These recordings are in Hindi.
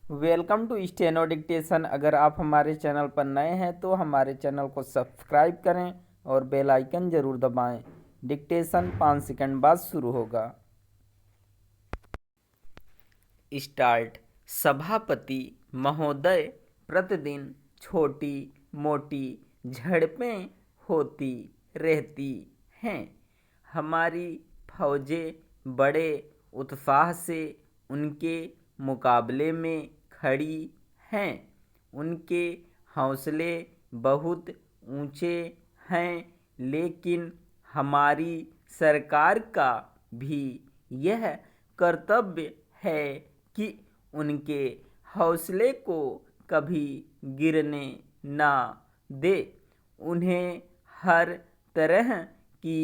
Welcome to steno dictation. अगर आप हमारे चैनल पर नए हैं तो हमारे चैनल को सब्सक्राइब करें और बेल आइकन ज़रूर दबाएं। डिक्टेशन 5 सेकंड बाद शुरू होगा। स्टार्ट। सभापति महोदय, प्रतिदिन छोटी मोटी झड़पें होती रहती हैं। हमारी फौजें बड़े उत्साह से उनके मुकाबले में खड़ी हैं। उनके हौसले बहुत ऊंचे हैं, लेकिन हमारी सरकार का भी यह कर्तव्य है कि उनके हौसले को कभी गिरने ना दे। उन्हें हर तरह की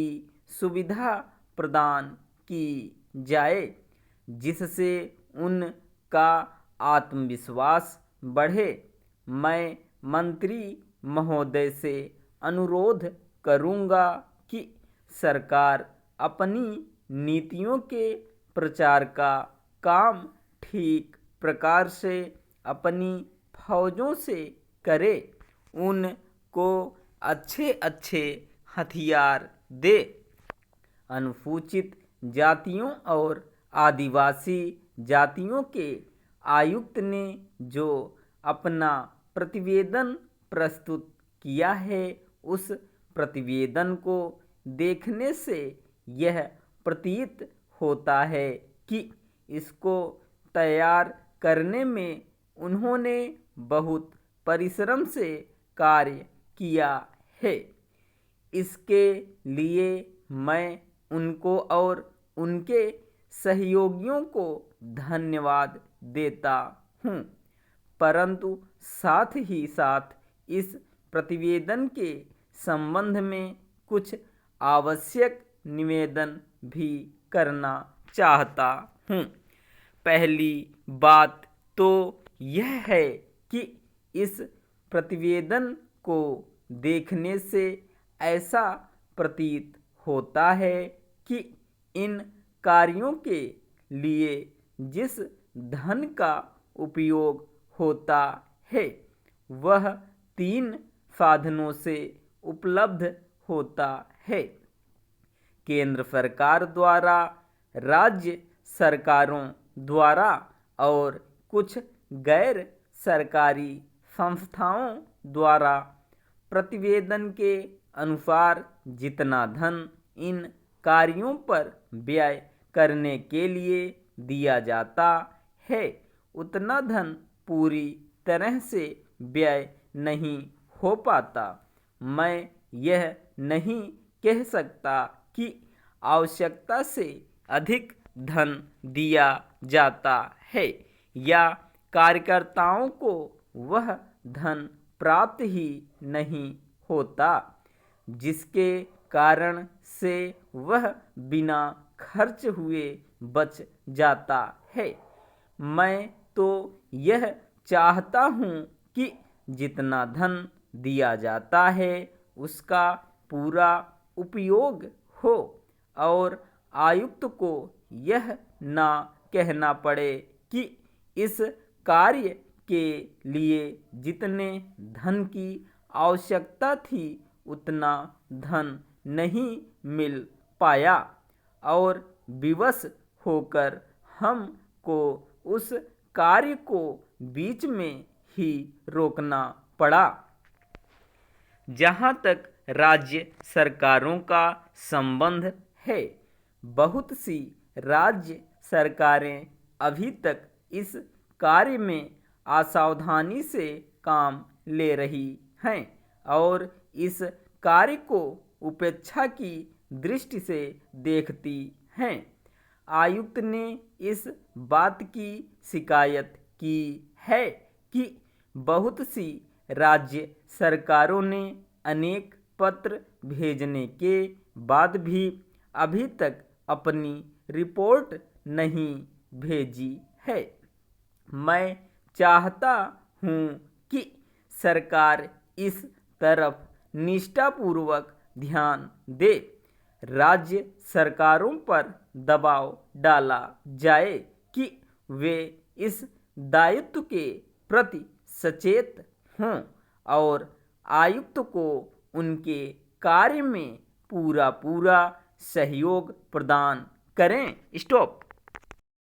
सुविधा प्रदान की जाए जिससे उनका आत्मविश्वास बढ़े। मैं मंत्री महोदय से अनुरोध करूंगा कि सरकार अपनी नीतियों के प्रचार का काम ठीक प्रकार से अपनी फौजों से करे। उनको अच्छे अच्छे हथियार दे। अनुसूचित जातियों और आदिवासी जातियों के आयुक्त ने जो अपना प्रतिवेदन प्रस्तुत किया है, उस प्रतिवेदन को देखने से यह प्रतीत होता है कि इसको तैयार करने में उन्होंने बहुत परिश्रम से कार्य किया है। इसके लिए मैं उनको और उनके सहयोगियों को धन्यवाद देता हूँ, परंतु साथ ही साथ इस प्रतिवेदन के संबंध में कुछ आवश्यक निवेदन भी करना चाहता हूँ। पहली बात तो यह है कि इस प्रतिवेदन को देखने से ऐसा प्रतीत होता है कि इन कार्यों के लिए जिस धन का उपयोग होता है वह 3 साधनों से उपलब्ध होता है। केंद्र सरकार द्वारा, राज्य सरकारों द्वारा और कुछ गैर सरकारी संस्थाओं द्वारा। प्रतिवेदन के अनुसार जितना धन इन कार्यों पर व्यय करने के लिए दिया जाता है, उतना धन पूरी तरह से व्यय नहीं हो पाता। मैं यह नहीं कह सकता कि आवश्यकता से अधिक धन दिया जाता है या कार्यकर्ताओं को वह धन प्राप्त ही नहीं होता, जिसके कारण से वह बिना खर्च हुए बच जाता है। मैं तो यह चाहता हूँ कि जितना धन दिया जाता है उसका पूरा उपयोग हो और आयुक्त को यह ना कहना पड़े कि इस कार्य के लिए जितने धन की आवश्यकता थी उतना धन नहीं मिल पाया और विवश होकर हमको उस कार्य को बीच में ही रोकना पड़ा। जहाँ तक राज्य सरकारों का संबंध है, बहुत सी राज्य सरकारें अभी तक इस कार्य में असावधानी से काम ले रही हैं और इस कार्य को उपेक्षा की दृष्टि से देखती हैं। आयुक्त ने इस बात की शिकायत की है कि बहुत सी राज्य सरकारों ने अनेक पत्र भेजने के बाद भी अभी तक अपनी रिपोर्ट नहीं भेजी है। मैं चाहता हूँ कि सरकार इस तरफ निष्ठापूर्वक ध्यान दे। राज्य सरकारों पर दबाव डाला जाए कि वे इस दायित्व के प्रति सचेत हों और आयुक्त को उनके कार्य में पूरा सहयोग प्रदान करें। स्टॉप।